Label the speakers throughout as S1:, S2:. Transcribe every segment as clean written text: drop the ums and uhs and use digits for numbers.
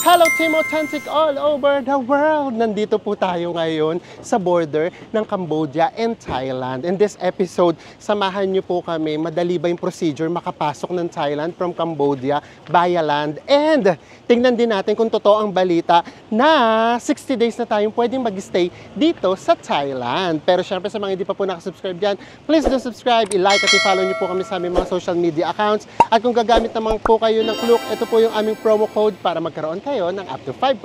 S1: Hello Team Authentic all over the world! Nandito po tayo ngayon sa border ng Cambodia and Thailand. In this episode, samahan niyo po kami. Madali ba yung procedure makapasok ng Thailand from Cambodia via land? And tingnan din natin kung totoo ang balita na 60 days na tayong pwedeng mag-stay dito sa Thailand. Pero syempre sa mga hindi pa po nakasubscribe dyan, please do subscribe, i-like at i-follow niyo po kami sa aming mga social media accounts. At kung gagamit naman po kayo ng Klook, ito po yung aming promo code para magkaroon kayo ng up to 5%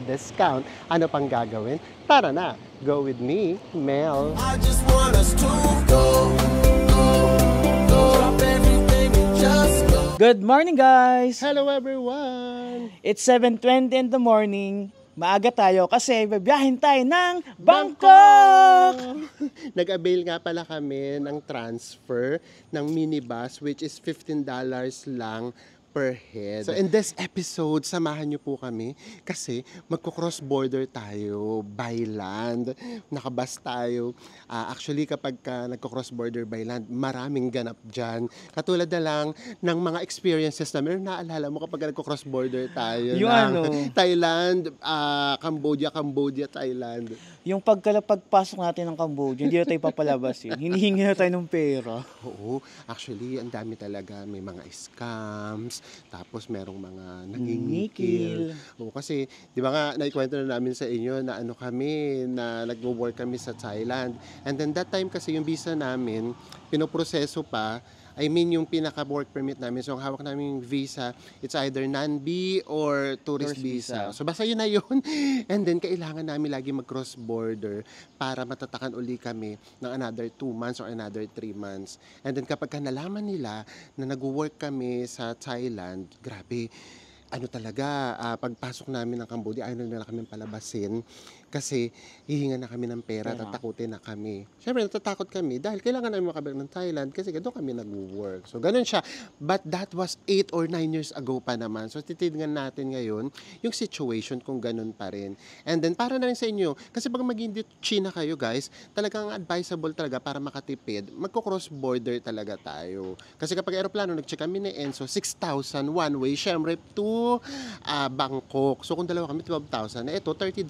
S1: discount. Ano pang gagawin? Tara na! Go with me, Mel.
S2: I just want us to go. Drop everything and just go.
S3: Good morning, guys!
S1: Hello everyone!
S3: It's 7:20 in the morning. Maaga tayo kasi babiyahin tayo ng Bangkok!
S1: Nag-avail nga pala kami ng transfer ng minibus which is $15 lang per head. So in this episode, samahan niyo po kami kasi magko-cross border tayo by land. Nakabas tayo. Actually, kapag nagko-cross border by land, maraming ganap dyan. Katulad na lang ng mga experiences namin. Naalala mo kapag nagko-cross border tayo
S3: Yung
S1: ng Thailand, Cambodia, Thailand.
S3: Yung pagpasok natin ng Cambodia, hindi na tayo papalabas yun. Hinihingi na tayo ng pera.
S1: Oo, actually, ang dami talaga. May mga scams, tapos merong mga nangingikil. Oo, kasi, di ba nga, naikwento na namin sa inyo na ano kami, na nagwo-work kami sa Thailand. And then that time kasi yung visa namin, pinoproseso pa, I mean, yung pinaka-work permit namin. So, ang hawak namin visa, it's either non-B or tourist visa. So, basta yun na yun. And then, kailangan namin lagi mag-cross border para matatakan uli kami ng another 2 months or another 3 months. And then, kapag nalaman nila na nag-work kami sa Thailand, grabe, ano talaga, pagpasok namin ng Cambodia, ayaw na nila kami palabasin kasi hihinga na kami ng pera, tatakutin na kami. Siyempre, natatakot kami dahil kailangan namin makabalik ng Thailand kasi doon kami nag-work. So, ganun siya. But that was 8 or 9 years ago pa naman. So, titignan natin ngayon yung situation kung ganun pa rin. And then, para na rin sa inyo, kasi pag maging China kayo, guys, talagang advisable talaga para makatipid, magko-cross border talaga tayo. Kasi kapag aeroplano, nag-check kami ni Enzo, 6,000 one way, syempre, to Bangkok. So, kung dalawa kami, 12,000. Na ito, $30,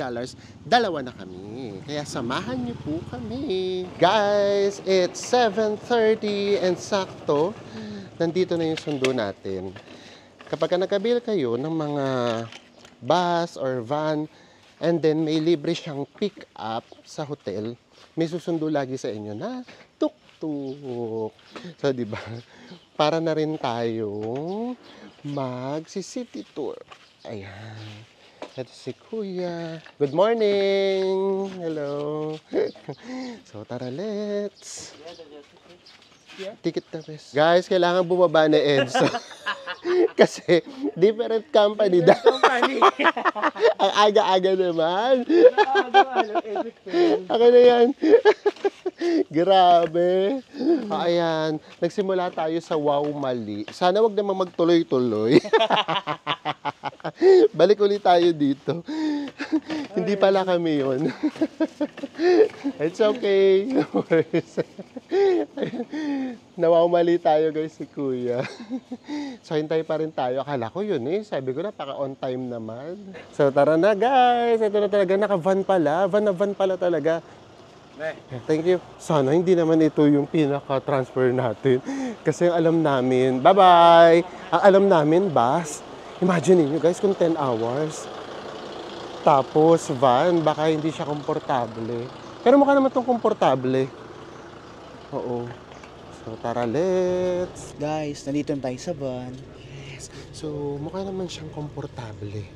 S1: dalawa na kami. Kaya samahan niyo po kami. Guys, it's 7:30 and sakto, nandito na yung sundo natin. Kapag nag-avail kayo ng mga bus or van, and then may libre siyang pick up sa hotel, may susundo lagi sa inyo na tuk-tuk. So, di ba? Para na rin tayong mag-city tour. Ayan. Ito si Kuya. Good morning! Hello! So, tara, let's! Ticket na, bes. Guys, kailangan bumaba na Enzo. Kasi, different company daw. Ang aga-aga naman. Ako na yan. Grabe. Ayan. Nagsimula tayo sa Wow Mali. Sana wag naman magtuloy-tuloy. Balik ulit tayo dito. Hindi pala kami yun. It's okay. No worries. Nawawmali tayo guys si Kuya. So hintay pa rin tayo. Akala ko yun eh. Sabi ko na paka on time naman. So tara na guys. Ito na talaga. Naka-van pala. Van na van pala talaga. Thank you. Sana hindi naman ito yung pinaka-transfer natin. Kasi ang alam namin, bye-bye! Ang alam namin, bus. Imagine niyo guys kung 10 hours. Tapos van, baka hindi siya komportable. Pero mukha naman itong komportable. Oo. So tara, let's.
S3: Guys, nandito na tayo sa van.
S1: Yes. So mukha naman siyang komportable.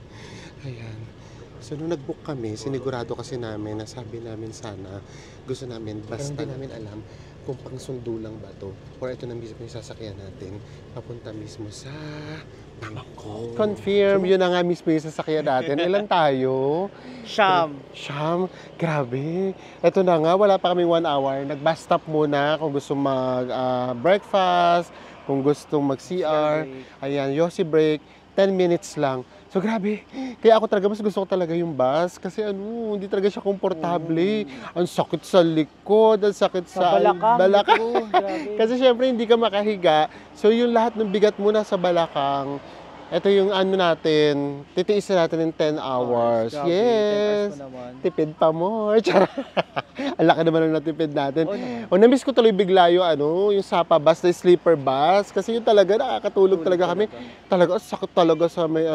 S1: Ayan. So, nung nag-book kami, sinigurado kasi namin, nasabi namin sana, gusto namin, basta hindi namin alam kung pang-sundo lang ba to or ito na mismo yung sasakyan natin, papunta mismo sa Bangkok. Confirm, yun na nga mismo yung sasakyan natin. Ilan tayo? Siyam. Grabe. Ito na nga, wala pa kaming 1 hour. Nag-bus stop muna kung gusto mag-breakfast, kung gusto mag-CR. Ayan, Yossi break. 10 minutes lang. So, grabe. Kaya ako talaga, mas gusto ko talaga yung bus. Kasi hindi talaga siya komportable. Ang sakit sa likod, ang sakit sa balakang. Kasi syempre, hindi ka makahiga. So, yung lahat ng bigat mo nasa balakang. Ito yung ano natin, titiisin natin ng 10 hours.
S3: Grabe, 10 hours
S1: Yes.
S3: pa naman.
S1: Tipid pa more. Charot. Ang laki naman ng natipid natin.
S3: Oo naman.
S1: O, na-miss ko tuloy bigla yung Sapa bus, na sleeper bus. Kasi yun talaga, nakakatulog talaga kami. Talaga, sakit talaga sa may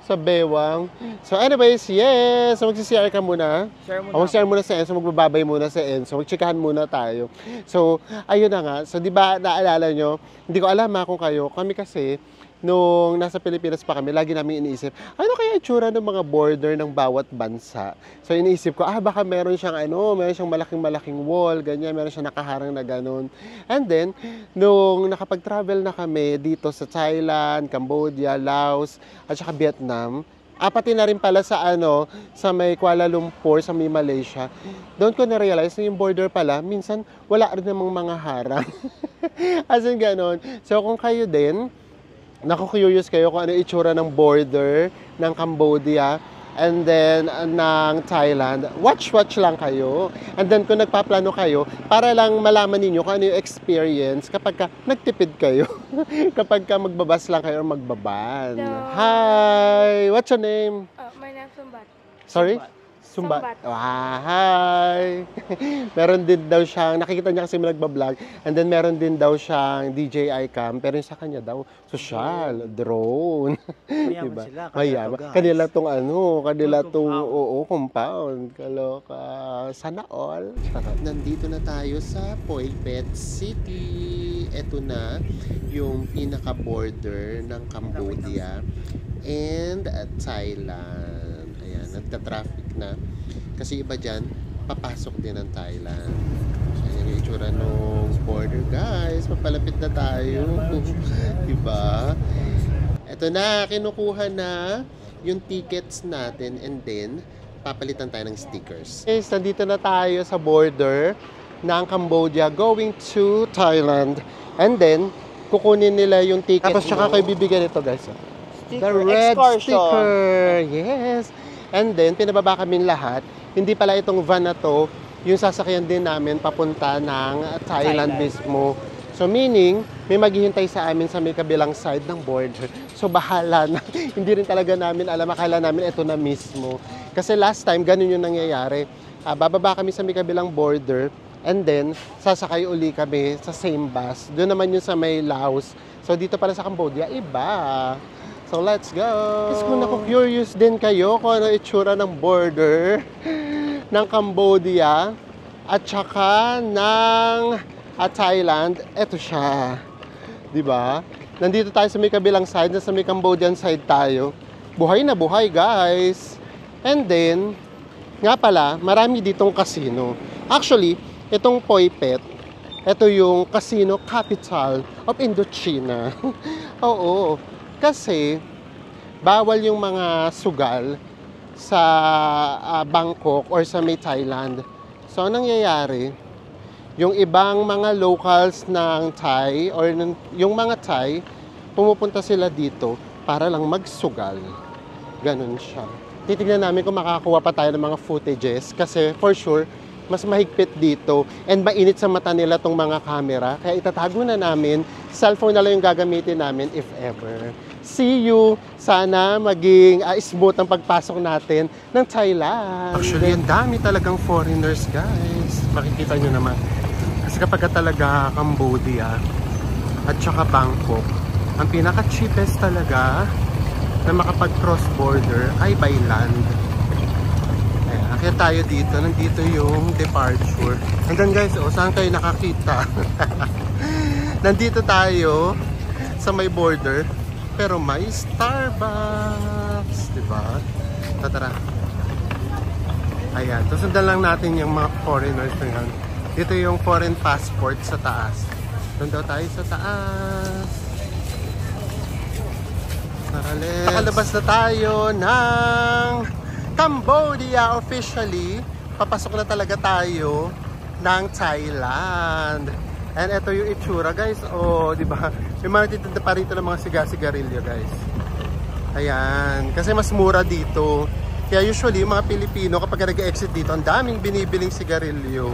S1: sa bewang. So anyways, yes. So magsisiyare ka muna.
S3: Share mo na.
S1: Mag-share muna sa Enzo, magbababay muna sa Enzo. Magchikahan muna tayo. So, ayun na nga. So, di ba, naalala nyo, hindi ko alam kung kayo. Kami kasi, nung nasa Pilipinas pa kami, lagi namin iniisip, ano kaya itsura ng mga border ng bawat bansa? So, iniisip ko, baka meron siyang malaking-malaking wall, ganyan, meron siyang nakaharang na ganun. And then, nung nakapag-travel na kami dito sa Thailand, Cambodia, Laos, at saka Vietnam, pati na rin pala sa sa may Kuala Lumpur, sa may Malaysia, doon ko na-realize na yung border pala, minsan wala rin namang mga harang. As in, ganon. So, kung kayo din, naku-curious kayo kung ano itsura ng border ng Cambodia and then ng Thailand, watch lang kayo. And then kung nagpaplano kayo, para lang malaman ninyo kung ano yung experience kapag ka nagtipid kayo. Kapag ka magbabas lang kayo o magbaban.
S4: Hello.
S1: Hi! What's your name?
S4: My name's Sumbat.
S1: Sorry?
S4: Sumbat.
S1: Hi! Meron din daw siyang, nakikita niya kasi nagbablog, and then meron din daw siyang DJI cam, pero yung sa kanya daw, social, drone.
S3: Mayaman sila.
S1: Mayaman. Kanila tong compound. Kaloka. Sana all. Nandito na tayo sa Phuket City. Ito na yung pinaka-border ng Cambodia and Thailand. Ayan, nagta-traffic na. Kasi iba dyan, papasok din ng Thailand. So, ayan yung itsura ng border, guys. Papalapit na tayo. Diba? Ito na, kinukuha na yung tickets natin and then, papalitan tayo ng stickers. Guys, nandito na tayo sa border ng Cambodia going to Thailand. And then, kukunin nila yung ticket. Tapos tsaka kayo bibigyan ito, guys. The red
S3: excursion.
S1: sticker. Yes. And then, pinababa kami lahat. Hindi pala itong van na to, yung sasakyan din namin papunta ng Thailand mismo. So, meaning, may maghihintay sa amin sa may kabilang side ng border. So, bahala na. Hindi rin talaga namin alam. Akala namin ito na mismo. Kasi last time, ganun yung nangyayari. Bababa kami sa may kabilang border. And then, sasakay uli kami sa same bus. Doon naman yung sa may Laos. So, dito pala sa Cambodia, iba. So, let's go! Kasi kung naku-curious din kayo kung ano itsura ng border ng Cambodia at saka ng Thailand, eto siya. Diba? Nandito tayo sa may kabilang side, sa may Cambodian side tayo. Buhay na buhay, guys! And then, nga pala, marami ditong casino. Actually, itong Phuket, ito yung casino capital of Indochina. Oo. Kasi, bawal yung mga sugal sa Bangkok or sa may Thailand. So, anong nangyayari? Yung ibang mga locals ng Thai or yung mga Thai, pumupunta sila dito para lang magsugal. Ganun siya. Titignan namin kung makakakuha pa tayo ng mga footages kasi for sure, mas mahigpit dito and mainit sa mata nila tong mga camera. Kaya itatago na namin, cellphone na lang yung gagamitin namin if ever. See you! Sana maging smooth ang pagpasok natin ng Thailand. Actually, ang dami talagang foreigners, guys. Makikita nyo naman. Kasi kapag talaga Cambodia at saka Bangkok, ang pinaka-cheapest talaga na makapag-cross border ay by land. Kaya tayo dito, nandito yung departure. And then guys, saan kayo nakakita? Nandito tayo sa may border, pero may Starbucks, diba? Tara. Ayan, so sundan lang natin yung mga foreigners na yan. Dito yung foreign passport sa taas. Doon daw tayo sa taas. Nakalabas na tayo ng Cambodia officially. Papasok na talaga tayo ng Thailand. And ito yung itsura, guys. Oh, di ba? May mga natitinda pa rito ng mga sigarilyo, guys. Ayan. Kasi mas mura dito. Kaya usually, yung mga Pilipino, kapag nag-exit dito, ang daming binibiling sigarilyo.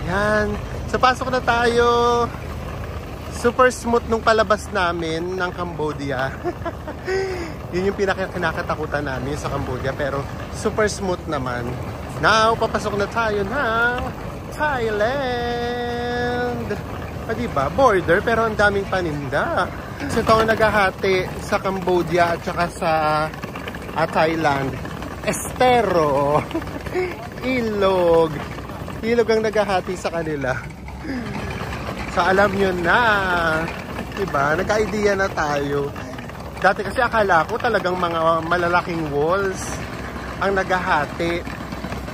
S1: Ayan. So, pasok na tayo. Super smooth nung palabas namin ng Cambodia. Yun yung kinakatakutan namin sa Cambodia, pero super smooth naman. Now, papasok na tayo ng Thailand. Diba? Border, pero ang daming paninda. So ito ang naghahati sa Cambodia at saka sa Thailand. Estero. Ilog. Ilog ang naghahati sa kanila. So alam nyo na. Diba? Nagka-idea na tayo. Dati kasi akala ko talagang mga malalaking walls ang naghahati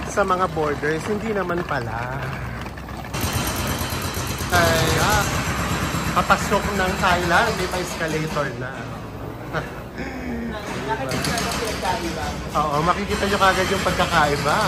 S1: sa mga borders. Hindi naman pala. Kaya papasok ng Thailand, may pa-escalator na. Oo, makikita nyo kagad yung pagkakaiba.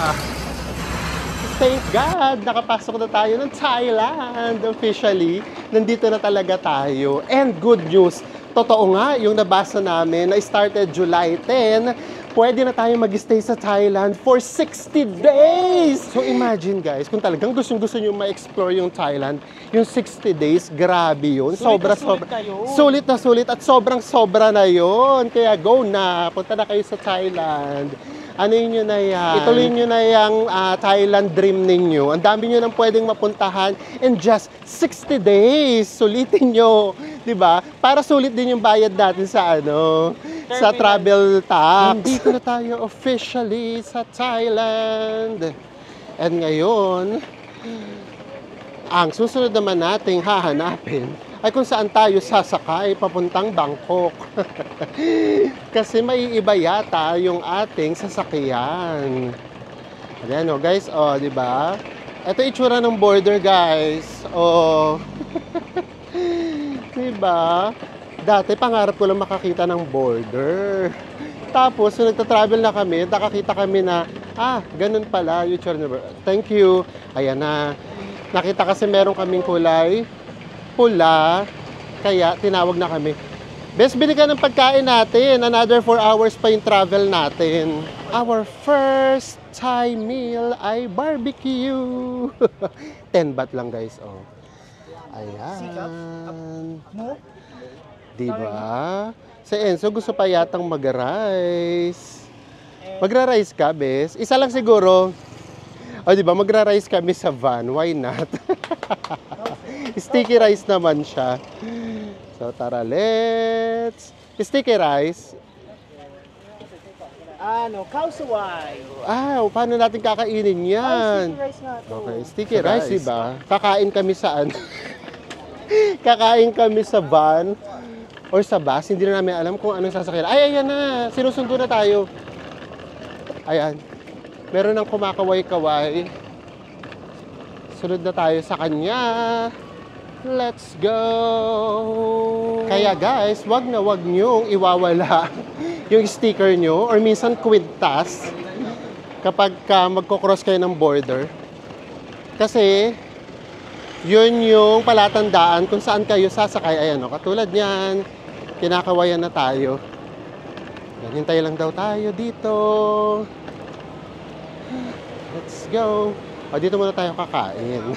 S1: Thank God, nakapasok na tayo ng Thailand officially. Nandito na talaga tayo. And good news, totoo nga yung nabasa namin na started July 10, pwede na tayo mag-stay sa Thailand for 60 days! So imagine guys, kung talagang gusto nyo ma-explore yung Thailand, yung 60 days, grabe yun. Sobra. Sulit na sulit at sobrang-sobra na yun. Kaya go na, punta na kayo sa Thailand. Ano yun na yan? Ituloy nyo na yung Thailand dream ninyo. Ang dami nyo nang pwedeng mapuntahan in just 60 days. Sulitin nyo. Diba? Para sulit din yung bayad natin sa sa travel tax. Nandito na tayo officially sa Thailand. And ngayon, ang susunod naman nating hahanapin ay kung saan tayo sasakay papuntang Bangkok. Kasi maiiba yata yung ating sasakyan. Ayan o guys, o diba? Ito itsura ng border guys. O. Diba? Dati pangarap ko lang makakita ng border. Tapos, nung nagta-travel na kami, nakakita kami na, ganun pala yung itsura ng border. Thank you. Ayan na. Nakita kasi meron kaming kulay pula, kaya tinawag na kami. Bes, bili ka ng pagkain natin. Another 4 hours pa yung travel natin. Our first Thai meal ay barbecue. 10 baht lang guys. Oh. Ayan. Diba? Si Enzo gusto pa yatang mag-rice. Magra-rice ka, Bes? Isa lang siguro. O diba, magra-rice kami sa van. Why not? Sticky rice naman siya. So, tara, let's... Sticky rice.
S3: Kausaway.
S1: Paano natin kakainin yan?
S3: Sticky rice na to.
S1: Okay, sticky rice, diba? Kakain kami saan? Kakain kami sa van or sa bus. Hindi na namin alam kung anong sasakyan. Ayan na. Sinusundo na tayo. Ayan. Meron ng kumakaway-kaway. Sunod na tayo sa kanya. Let's go! Kaya guys, wag nyong iwawala yung sticker nyo or minsan kwintas kapag magkocross kayo ng border. Kasi yun yung palatandaan kung saan kayo sasakay. Ayan o, katulad niyan, kinakawayan na tayo. Hintay lang daw tayo dito. Let's go! O, dito muna tayo kakain.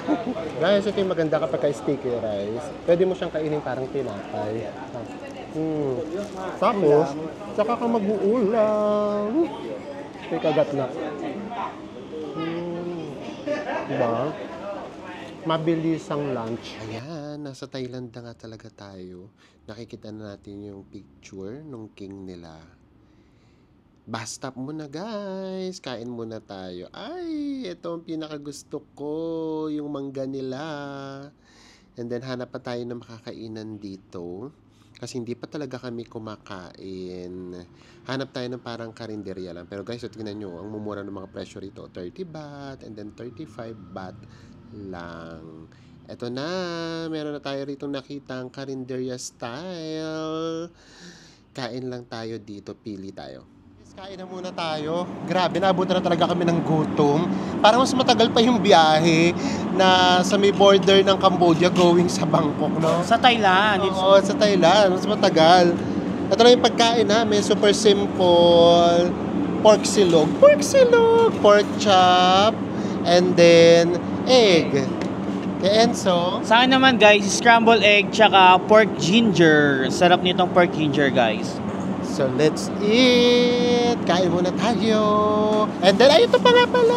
S1: Guys, ito yung maganda kapag ka-sticky rice. Pwede mo siyang kainin parang tinapay. Tapos, saka ka mag-uulam. May kagat na. Diba? Mabilis ang lunch. Ayan, nasa Thailand na nga talaga tayo. Nakikita na natin yung picture ng king nila. Bus stop muna guys, kain muna tayo. Ay, ito ang pinakagusto ko, yung mangga nila. And then hanap pa tayo ng makakainan dito. Kasi hindi pa talaga kami kumakain. Hanap tayo ng parang karinderya lang. Pero guys, tingnan nyo, ang mumura ng mga presyo rito, 30 baht and then 35 baht lang. Ito na, meron na tayo rito nakitang karinderya style. Kain lang tayo dito, pili tayo. Kain na muna tayo. Grabe, naabutan na talaga kami ng gutom. Parang mas matagal pa yung biyahe na sa may border ng Cambodia going sa Bangkok, no?
S3: Sa Thailand.
S1: Oo, sa Thailand. Mas matagal. Ito na yung pagkain namin. Super simple. Pork silog. Pork chop. And then, egg. Kay Enzo,
S3: Sa akin naman guys, scrambled egg tsaka pork ginger. Sarap nitong pork ginger guys.
S1: so let's eat! Kain muna tayo! And then, ay, ito pa nga pala!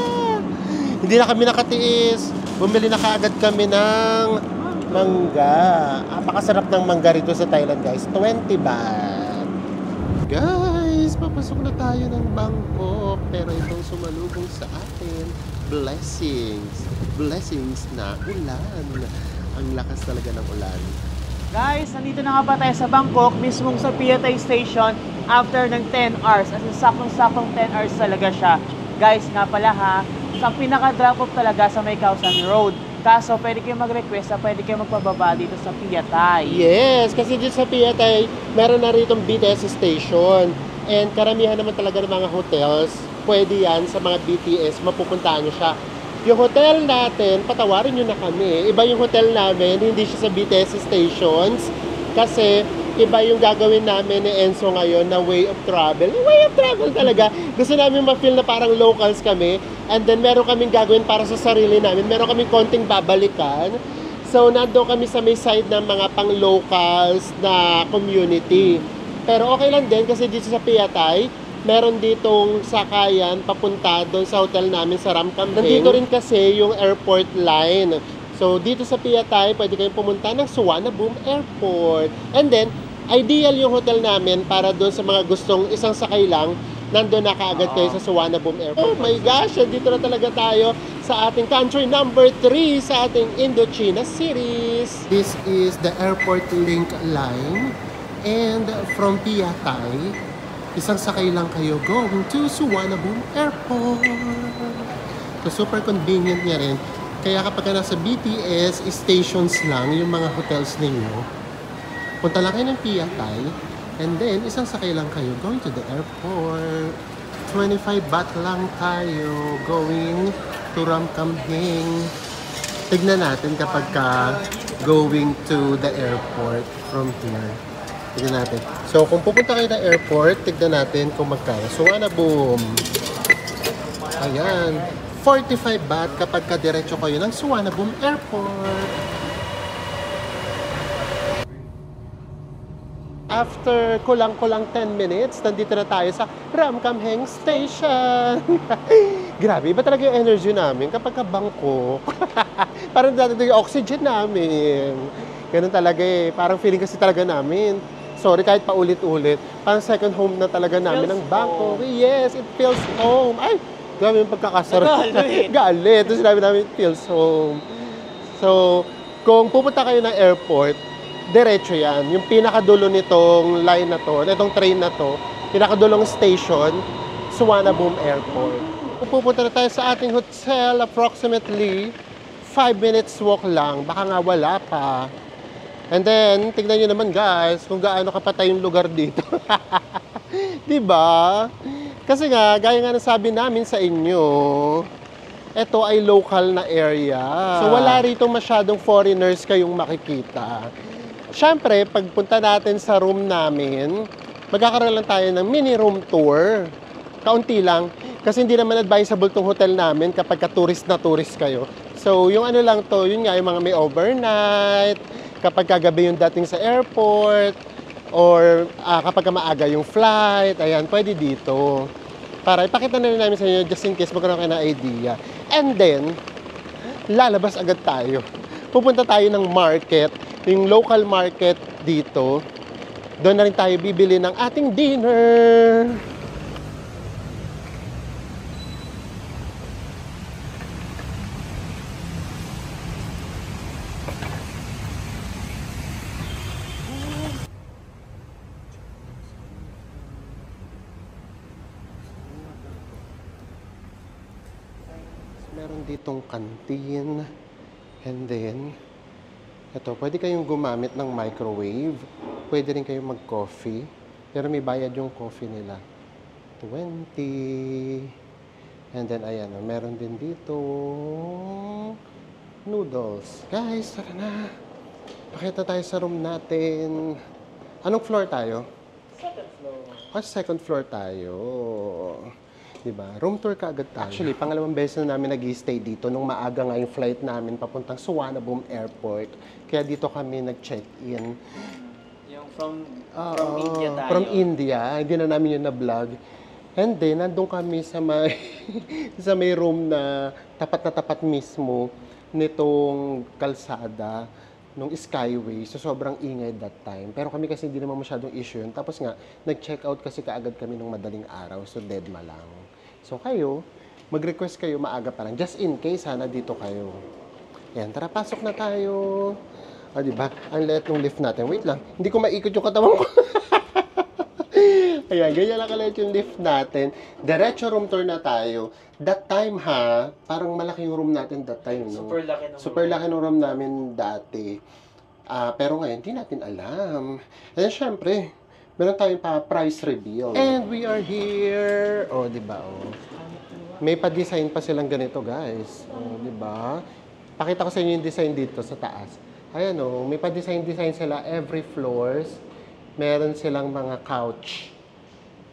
S1: Hindi na kami nakatiis. Bumili na kaagad kami ng mangga. Napakasarap ng mangga rito sa Thailand, guys. 20 baht. Guys, papasok na tayo ng Bangkok. Pero itong sumalubong sa atin, blessings. Blessings na ulan. Ang lakas talaga ng ulan.
S3: Guys, nandito na nga ba tayo sa Bangkok, mismong sa Piatay Station after ng 10 hours. As in, saktong-saktong 10 hours talaga siya. Guys, nga pala ha, sa pinaka-drop off talaga sa May Kausan Road. Kaso, pwede kayo mag-request na pwede kayo magpababa dito sa Piatay.
S1: Yes, kasi dito sa Piatay, meron na rito BTS station. And karamihan naman talaga ng mga hotels, pwede yan sa mga BTS, mapupuntahan nyo siya. Yung hotel natin, patawarin nyo na kami. Iba yung hotel namin, hindi siya sa BTS stations. Kasi iba yung gagawin namin ni Enzo ngayon na way of travel. Way of travel talaga. Gusto namin ma-feel na parang locals kami. And then meron kaming gagawin para sa sarili namin. Meron kaming konting babalikan. So nandoon kami sa may side ng mga pang-locals na community. Pero okay lang din kasi dito sa Piatay, meron ditong sakayan papunta doon sa hotel namin sa Ramkhamhaeng. Nandito rin kasi yung airport line. So, dito sa Piatay, pwede kayong pumunta ng Suvarnabhumi Airport. And then, ideal yung hotel namin para doon sa mga gustong isang sakay lang, nandun na kaagad kayo sa Suvarnabhumi Airport. Oh my gosh, dito na talaga tayo sa ating country number 3 sa ating Indochina series. This is the airport link line. And from Piatay, isang sakay lang kayo going to Suvarnabhumi Airport. So, super convenient niya rin. Kaya kapag ka nasa BTS stations lang, yung mga hotels ninyo, punta lang kayo ng Piatay, and then isang sakay lang kayo going to the airport. 25 baht lang tayo going to Ramkhamhaeng. Tignan natin kapag ka going to the airport from here. Tignan natin. So, kung pupunta kayo ng airport, tignan natin kung magkano. Suvarnabhumi. Ayan. 45 baht kapag ka-diretso kayo ng Suvarnabhumi Airport. After kulang-kulang 10 minutes, nandito na tayo sa Ramkhamhaeng Station. Grabe, iba talaga yung energy namin kapag ka Bangkok. Parang dati yung oxygen namin. Ganun talaga eh. Parang feeling kasi talaga namin. Sorry, kahit paulit-ulit. Parang second home na talaga namin ng Bangkok. Yes, it feels home. Ay! Grabe yung pagkakasarap. Galit. Tapos sinabi namin, it feels home. So, kung pupunta kayo ng airport, diretso yan. Yung pinakadulo nitong line na to, nitong train na to, pinakadulong station, Suvarnabhumi Airport. Kung pupunta na tayo sa ating hotel, approximately 5 minutes walk lang. Baka nga wala pa. And then, tignan nyo naman guys, kung gaano kapatay yung lugar dito. Diba? Kasi nga, gaya nga nasabi namin sa inyo, ito ay local na area. So wala rito masyadong foreigners kayong makikita. Siyempre, pagpunta natin sa room namin, magkakaroon lang tayo ng mini room tour. Kaunti lang. Kasi hindi naman advisable tong hotel namin kapag ka-tourist na tourist kayo. So yung ano lang to, yun nga, yung mga may overnight, kapag kagabi yung dating sa airport, or kapag maaga yung flight, ayan, pwede dito. Para ipakita na rin namin sa inyo just in case magkaroon kayo ng idea. And then, lalabas agad tayo. Pupunta tayo ng market, yung local market dito. Doon na rin tayo bibili ng ating dinner. Meron ditong canteen. And then, ito, pwede kayong gumamit ng microwave. Pwede rin kayong mag-coffee. Pero may bayad yung coffee nila. 20. And then, ayan, meron din dito noodles. Guys, tara na. Pakita tayo sa room natin. Anong floor tayo?
S3: Second floor.
S1: Second floor tayo. Diba? Room tour ka agad tayo. Actually, pangalawang beses na namin nag-stay dito nung maaga nga yung flight namin papuntang Suvarnabhumi Airport. Kaya dito kami nag-check-in.
S3: Yung from
S1: Oo,
S3: India tayo.
S1: From India. Hindi na namin yun na-vlog. And then, nandun kami sa may, sa may room na tapat mismo nitong kalsada nung Skyway. So, sobrang ingay that time. Pero kami kasi hindi naman masyadong issue yun. Tapos nga, nag-check out kasi kaagad kami nung madaling araw. So, dead ma lang. So, kayo, mag-request kayo maaga pa lang. Just in case, sana dito kayo. Yan, tara, pasok na tayo. Ah, diba? Ang liit ng lift natin. Wait lang, hindi ko maikot yung katawan ko. Ayan, ganyan lang kalit yung lift natin. Diretso room tour na tayo. That time ha, parang malaki yung room natin that time. No? Super laki ng room namin dati. Pero ngayon, hindi natin alam. And syempre, meron tayong price reveal. And we are here. Oh, di ba? Oh. May pa-design pa silang ganito, guys. Oh, di ba? Pakita ko sa inyo yung design dito sa taas. Ayan oh, may pa-design sila every floors. Meron silang mga couch.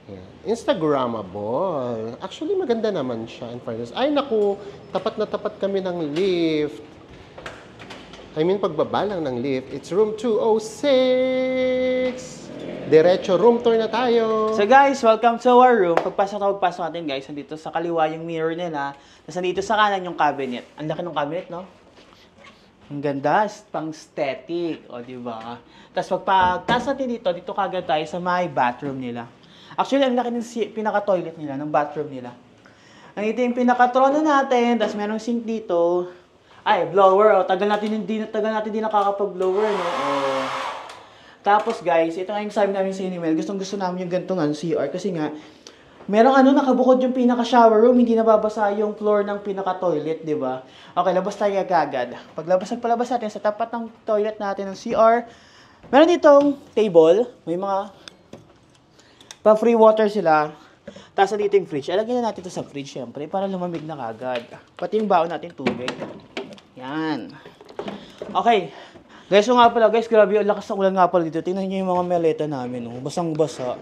S1: Ayan. Instagrammable. Actually, maganda naman siya in fairness. Ay, naku, tapat na tapat kami ng lift. I mean, pagbaba lang ng lift. It's room 206. Diretso room tour na tayo.
S3: So guys, welcome to our room. Pagpasok natin guys, nandito sa kaliwa yung mirror nila. Tapos nandito sa kanan yung cabinet. Ang laki ng cabinet, no? Ang ganda, pang aesthetic, o di ba? Tapos pagtas natin dito kagad tayo sa my bathroom nila. Actually, ang laki ng pinaka-toilet nila, ng bathroom nila. Ang ito yung pinaka-trono natin, tapos merong sink dito. Ay, blower, tagal natin din nakakapag-blower, no? Oh. Tapos guys, ito nga yung sabi namin sa email, gustong-gusto namin yung gantong CR kasi nga, merong nakabukod yung pinaka-shower room, hindi nababasa yung floor ng pinaka-toilet, di ba? Okay, labas tayo agad. Pagpalabas natin sa tapat ng toilet natin ng CR, meron ditong table, may mga pa-free water sila. Tapos dito yung fridge. Alagyan na natin ito sa fridge, syempre, para lumamig na kagad. Pati yung baon natin tubig. Yan. Okay. Guys, so nga pala, guys, grabe yung lakas ng ulan nga pala dito. Tingnan niyo yung mga meleta namin, no? Basang-basa.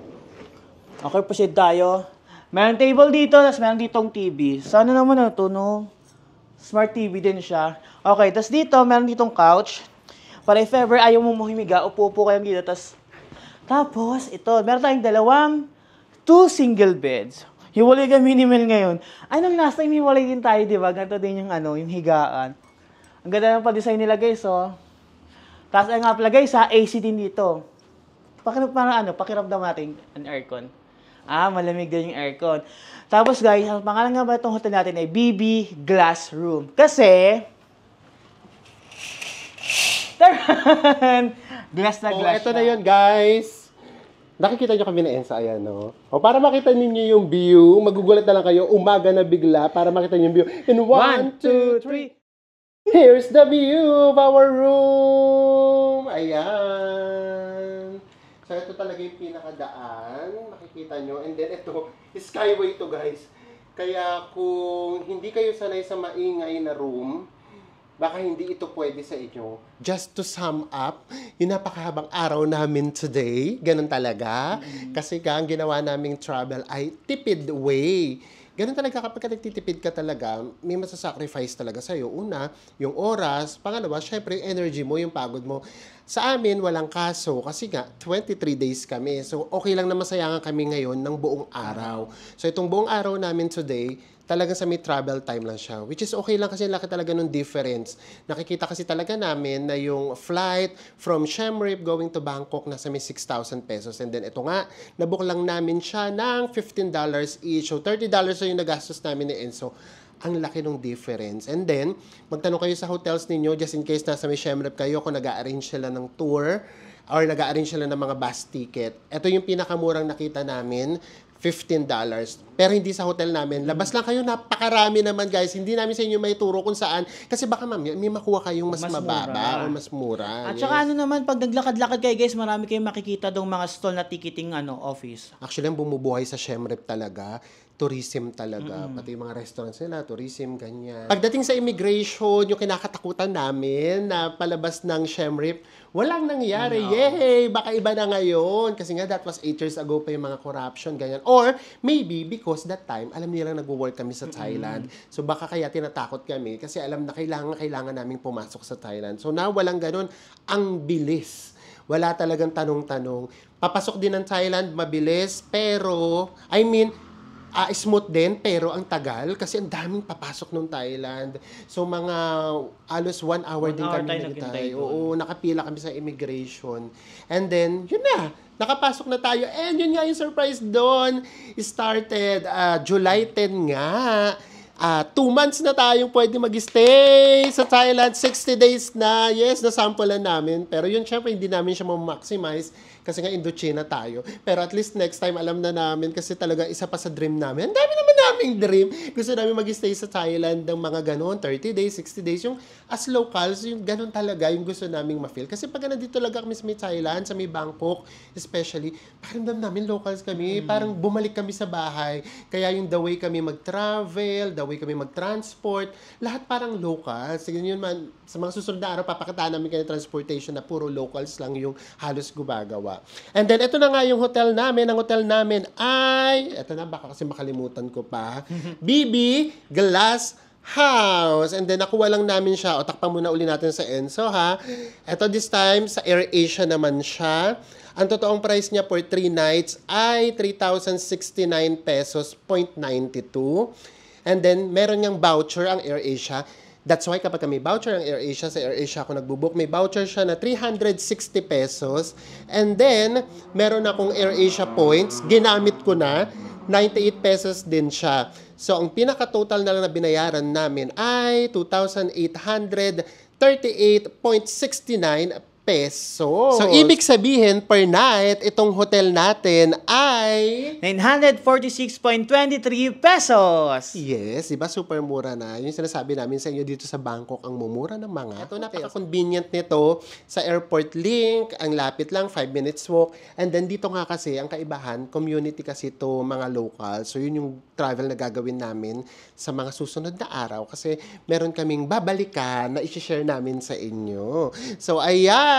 S3: Okay, proceed tayo. Meron table dito, tapos meron ditong TV. Sana naman ito, no? Smart TV din siya. Okay, tapos dito, meron ditong couch. Para if ever ayaw mo humiga, upo-upo kayo dito. Tapos, ito, meron tayong 2 single beds. Hiwalay ka minimal ngayon. Ay, nung last time, hiwalay din tayo, di ba? Ganito din yung, yung higaan. Ang ganda ng pa-design nila, guys, oh. Tapos, ay nga pala, guys, AC din dito. Pakiramdam natin ang aircon. Malamig din yung aircon. Tapos guys, ang pangalan nga ba itong hotel natin ay BB Glass Room. Kasi, glass na glass.
S1: Ito na yun, guys. Nakikita nyo kami na Ensa, ayan, no? O, para makita ninyo yung view, magugulat na lang kayo, umaga na bigla, para makita nyo yung view. In 1, 2, 3. Here's the view of our room. Ayan. So, ito talaga yung pinakadaan. Makikita nyo. And then, ito, skyway to, guys. Kaya, kung hindi kayo sanay sa maingay na room, baka hindi ito pwede sa inyo. Just to sum up, yung napakahabang araw namin today, ganun talaga. Kasi ang ginawa naming travel ay tipid way. Ganun talaga, kapag nagtitipid ka talaga, may masasacrifice talaga sa'yo. Una, yung oras. Pangalawa, syempre, yung energy mo, yung pagod mo. Sa amin, walang kaso. Kasi nga, 23 days kami. So, okay lang na masayangan kami ngayon ng buong araw. So, itong buong araw namin today, talagang sa may travel time lang siya. Which is okay lang kasi laki talaga ng difference. Nakikita kasi talaga namin na yung flight from Siem Reap going to Bangkok nasa may 6,000 pesos. And then ito nga, nabook lang namin siya ng $15 each. So $30 na yung nagastos namin ni Enzo. Ang laki ng difference. And then, magtanong kayo sa hotels ninyo just in case nasa may Siem Reap kayo kung nag-a-arrange sila ng tour or nag-a-arrange sila ng mga bus ticket. Ito yung pinakamurang nakita namin, $15. Pero hindi sa hotel namin. Labas lang kayo, napakarami naman guys. Hindi namin sa inyo may turo kung saan. Kasi baka may makuha kayong mas mababa o mas mura.
S3: At saka naman, pag naglakad-lakad kayo guys, marami kayong makikita dong mga stall na ticketing office.
S1: Actually, ang bumubuhay sa Siem Reap talaga, tourism talaga. Pati yung mga restaurants nila, tourism, ganyan. Pagdating sa immigration, yung kinakatakutan namin na palabas ng Siem Reap, walang nangyari. No. Yay! Baka iba na ngayon. Kasi nga, that was 8 years ago pa yung mga corruption, ganyan. Or, maybe, because because that time, alam nilang nagwo-work kami sa Thailand. So baka kaya tinatakot kami kasi alam na kailangan naming pumasok sa Thailand. So now, walang ganun. Ang bilis. Wala talagang tanong-tanong. Papasok din ng Thailand, mabilis, pero, smooth din, pero ang tagal kasi ang daming papasok nung Thailand. So, mga alos 1 hour din
S3: hour
S1: kami
S3: tayo
S1: nagtay.
S3: naghintay doon.
S1: Oo, nakapila kami sa immigration. And then, yun na. Nakapasok na tayo. And yun nga yung surprise doon. Started July 10 nga. 2 months na tayong pwede mag-stay sa Thailand. 60 days na. Yes, nasampulan namin. Pero yun, syempre, hindi namin siya ma-maximize kasi nga Indochina tayo. Pero at least next time, alam na namin kasi talaga isa pa sa dream namin. Ang dami naman naming dream. Gusto namin mag-stay sa Thailand ng mga ganon, 30 days, 60 days. Yung as locals, yung ganon talaga yung gusto naming ma-feel. Kasi pag nandito talaga kami sa may Thailand, sa may Bangkok, especially, pakiramdam namin locals kami. Parang bumalik kami sa bahay. Kaya yung the way kami mag-travel, the way kami mag-transport, lahat parang locals. Sige yun man, sa mga susunod na araw, papakitaan namin kayo transportation na puro locals lang yung halos gumagawa. And then, ito na nga yung hotel namin. Ang hotel namin ay, ito na, baka kasi makalimutan ko pa, BB Glass House. And then, nakuha lang namin siya. O, takpan muna uli natin sa Enzo, ha? Ito, this time, sa AirAsia naman siya. Ang totoong price niya for 3 nights ay 3,069 pesos, 0.92. And then, meron niyang voucher ang AirAsia. That's why kapag may voucher ang AirAsia, sa AirAsia ako nagbubook, may voucher siya na 360 pesos. And then, meron akong AirAsia points. Ginamit ko na. 98 pesos din siya. So, ang pinaka-total na lang na binayaran namin ay 2,838.69 pesos. So, ibig sabihin, per night, itong hotel natin ay
S3: 946.23 pesos.
S1: yes, diba? Super mura na. Yung sinasabi namin sa inyo dito sa Bangkok, ang mumura ng mga. Ito, napaka-convenient nito sa airport link. Ang lapit lang, 5 minutes walk. And then dito nga kasi, ang kaibahan, community kasi to mga local. So, yun yung travel na gagawin namin sa mga susunod na araw. Kasi meron kaming babalikan na i-share namin sa inyo. So, ayan.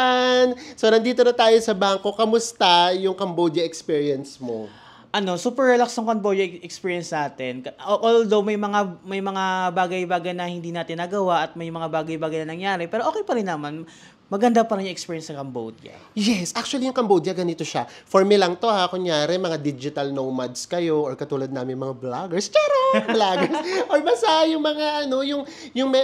S1: So, nandito na tayo sa Bangkok. Kamusta yung Cambodia experience mo?
S3: Super relax ang Cambodia experience natin. Although may mga bagay-bagay na hindi natin nagawa at may mga bagay-bagay na nangyari, pero okay pa rin naman. Maganda pa rin yung experience sa Cambodia.
S1: Yes, actually yung Cambodia ganito siya. For me lang to ha, kunyari mga digital nomads kayo or katulad namin mga vloggers, charot, vloggers. Or basta yung mga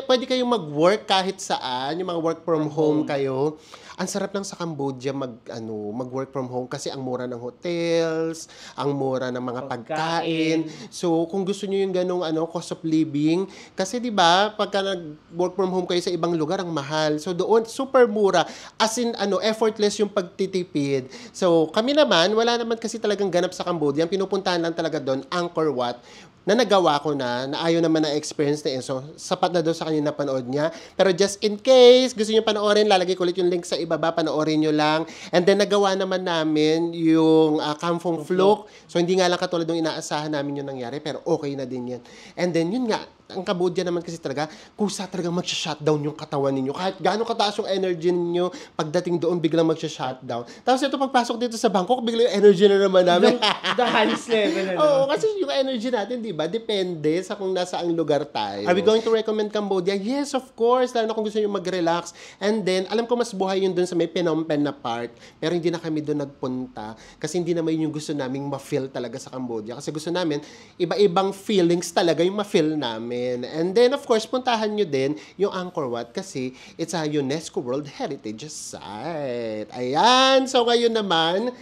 S1: pwede kayong mag-work kahit saan, yung mga work from home kayo. Ang sarap lang sa Cambodia mag-work from home kasi ang mura ng hotels, ang mura ng mga pagkain. So, kung gusto niyo yung ganung cost of living, kasi 'di ba, pagka nag-work from home kayo sa ibang lugar, ang mahal. So, doon super mura. As in effortless yung pagtitipid. So, kami naman, wala naman kasi talagang ganap sa Cambodia. Ang pinupuntahan lang talaga doon, Angkor Wat, na nagawa ko na ayaw naman na experience na yun. So, sapat na doon sa kanya napanood niya. Pero just in case, gusto niyo panoorin, lalagay ko ulit yung link sa ibaba, panoorin niyo lang. And then, nagawa naman namin yung Kampong Phuoc. So, hindi nga lang katulad ng inaasahan namin yung nangyari, pero okay na din yan. And then, yun nga, ang Cambodia naman kasi talaga, kusa talaga magsha-shutdown yung katawan ninyo. Kahit gaano kataas yung energy ninyo, pagdating doon, biglang magsha-shutdown. Tapos ito, pagpasok dito sa Bangkok, biglang yung energy na naman namin.
S3: The highest level.
S1: Oo, kasi yung energy natin, di ba, depende sa kung nasa ang lugar tayo. Are we going to recommend Cambodia? Yes, of course. Lalo na kung gusto nyo mag-relax. And then, alam ko mas buhay yun doon sa may Phnom Penh na part. Pero hindi na kami doon nagpunta. Kasi hindi naman yung gusto naming ma-feel talaga sa Cambodia. Kasi gusto namin, iba-ibang feelings talaga yung ma-feel namin. And then, of course, puntahan nyo din yung Angkor Wat kasi it's a UNESCO World Heritage Site. Ayan. So, ngayon naman,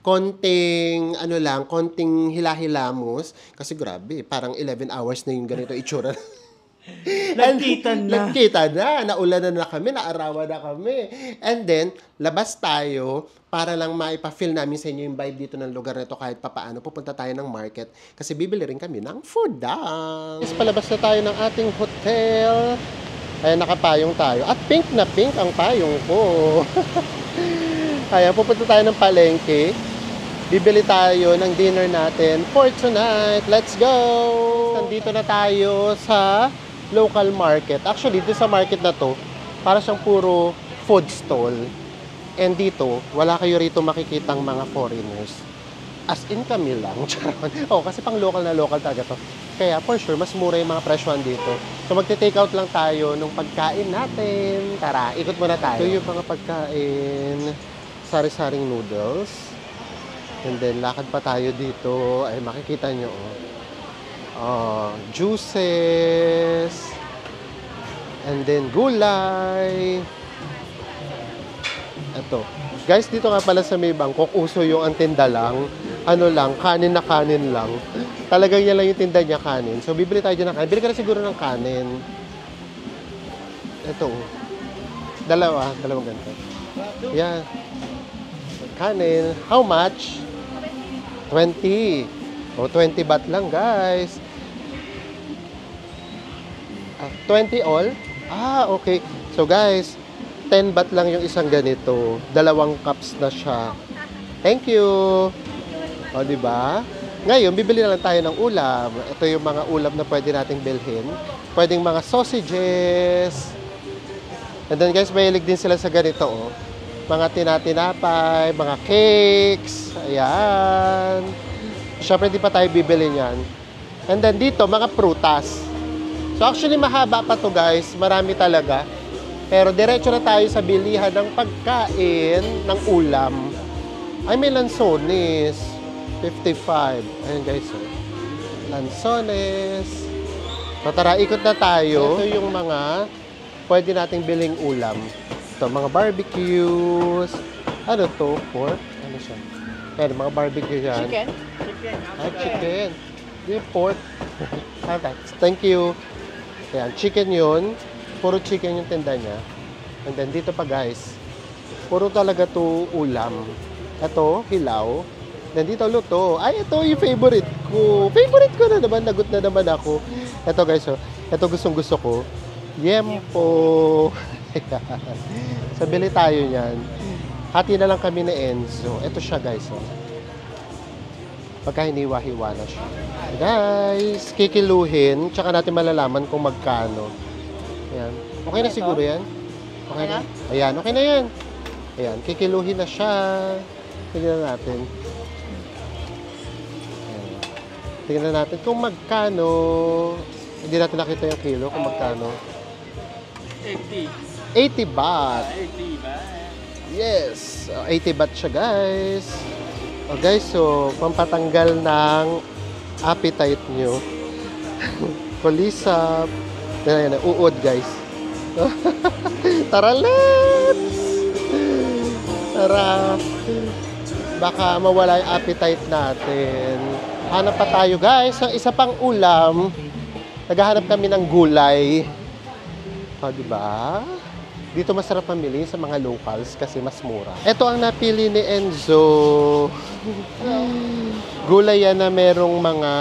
S1: konting hila-hilamos. Kasi grabe, parang 11 hours na yung ganito itsura. Nagkita na. Naulanan na kami, naarawan na kami. And then, labas tayo para lang maipa-feel namin sa inyo yung vibe dito ng lugar na ito kahit papaano. Pupunta tayo ng market kasi bibili rin kami ng food. Palabas na tayo ng ating hotel. Ayan, nakapayong tayo. At pink na pink ang payong ko. Ayan, pupunta tayo ng palengke. Bibili tayo ng dinner natin for tonight. Let's go! Nandito na tayo sa local market. Actually, dito sa market na to, para siyang puro food stall. And dito, wala kayo rito makikitang mga foreigners. As in kami lang. Charon. Oh, kasi pang local na local talaga to. Kaya for sure, mas mura yung mga presyoan dito. So magte-take out lang tayo nung pagkain natin. Tara, ikot muna tayo. Ito yung mga pagkain. Sari-saring noodles. And then, lakad pa tayo dito. Ay, makikita nyo, juices. And then, gulay. Ito. Guys, dito nga pala sa may Bangkok, uso yung ang tinda lang. Ano lang, kanin na kanin lang. Talagang yan lang yung tinda niya, kanin. So, bibili tayo dyan ng kanin. Bili ka na siguro ng kanin. Ito. Dalawang ganito. Yan. Kanin. How much? 20. O, 20 baht lang, guys. 20 all? Okay. So, guys, 10 baht lang yung isang ganito. 2 cups na siya. Thank you. O, diba? Ngayon, bibili na lang tayo ng ulam. Ito yung mga ulam na pwede nating bilhin. Pwedeng mga sausages. And then, guys, mahilig din sila sa ganito, mga tinatinapay, mga cakes. Ayan. Siyempre, di pa tayo bibili niyan. And then, dito, mga prutas. So, actually, mahaba pa to, guys. Marami talaga. Pero diretso na tayo sa bilihan ng pagkain ng ulam. Ay, may lansones. 55. Ayan, guys. Lansones. So, tara, ikot na tayo. Ito yung mga pwede nating biling ulam. Ito, mga barbecues. Ano to? Pork? Ano siya? Ayan, mga barbecue yan.
S3: Chicken?
S1: Chicken. Yung pork. Thank you. Ayan, chicken yun. Puro chicken yung tinda niya. And then dito pa, guys, puro talaga to ulam. Ito, hilaw. Then dito, luto. Ay, ito yung favorite ko. Favorite ko na naman. Nagot na naman ako. Ito, guys, ito gustong-gusto ko. Yempo. So, bili tayo yan. Hati na lang kami ni Enzo. Ito siya, guys. Pagka hiniwa-hiwa na siya. Guys, kikiluhin. Tsaka natin malalaman kung magkano. Ayan. Okay na siguro yan? Okay na? Ayan, okay na yan. Ayan, kikiluhin na siya. Tingnan natin. Ayan. Tingnan natin kung magkano. Hindi natin nakita yung kilo kung magkano. 80 baht.
S3: 80 baht.
S1: Yes. 80 baht siya, guys. Guys, so, pampatanggal ng appetite nyo. Kulisap. Ayan, uod, guys. Tara, let's! Tara. Baka mawala yung appetite natin. Hanap pa tayo, guys. Ang isa pang ulam. Naghahanap kami ng gulay. Diba? Dito masarap mamili sa mga locals kasi mas mura. Ito ang napili ni Enzo. Gulay yan na merong mga...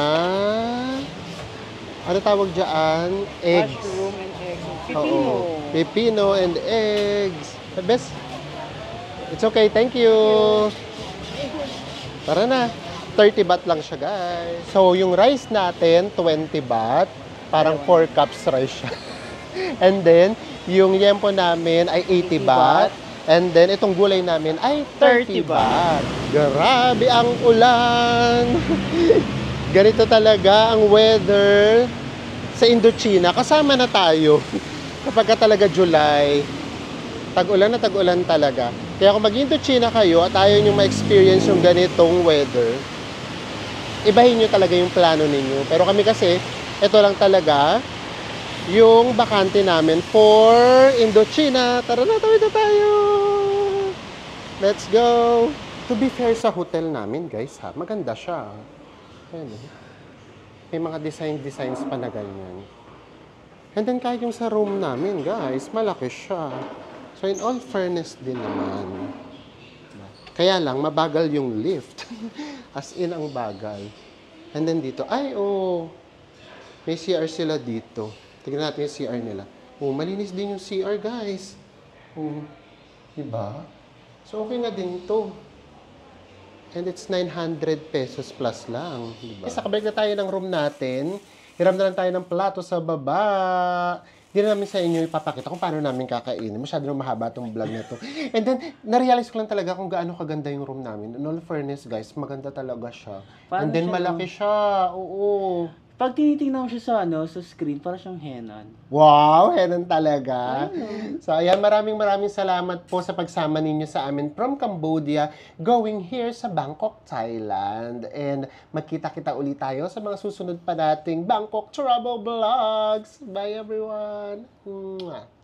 S1: Ano tawag dyan? Eggs.
S3: Mushroom and eggs.
S1: Oo. Pepino and eggs. The best. It's okay. Thank you. Tara na. 30 baht lang siya, guys. So, yung rice natin, 20 baht. Parang 4 cups rice siya. And then, yung yempo namin ay 80 baht. And then, itong gulay namin ay 30 baht. Grabe ang ulan. Ganito talaga ang weather sa Indochina. Kasama na tayo. Kapag talaga July, tag-ulan na tag-ulan talaga. Kaya kung mag-Indochina kayo at ayaw nyo ma-experience yung ganitong weather, ibahin nyo talaga yung plano ninyo. Pero kami kasi, ito lang talaga yung bakante namin for Indochina. Tara na, tawid na tayo! Let's go! To be fair sa hotel namin, guys, maganda siya. Ayan, may mga designs pa na ganyan. And then kahit yung sa room namin, guys, malaki siya. So in all fairness din naman. Kaya lang, mabagal yung lift. As in, ang bagal. And then dito, may CR sila dito. Tignan natin yung CR nila. Malinis din yung CR, guys. Diba? So okay na din to. And it's 900 pesos plus lang. Diba? Sa kabalik na tayo ng room natin. Hiram na lang tayo ng plato sa baba. Hindi na namin sa inyo ipapakita kung paano namin kakainin. Masyado na mahaba itong vlog na to. And then, na-realize ko lang talaga kung gaano kaganda yung room namin. In all fairness, guys, maganda talaga siya.
S3: Paano
S1: And then,
S3: siya,
S1: malaki siya. Oo.
S3: Pag tinitingnan mo siya sa sa screen, para siyang henan.
S1: Wow, henan talaga. So, ayan, maraming salamat po sa pagsama ninyo sa amin from Cambodia going here sa Bangkok, Thailand. And magkita-kita ulit tayo sa mga susunod pa nating Bangkok Travel Vlogs. Bye, everyone. Mwah.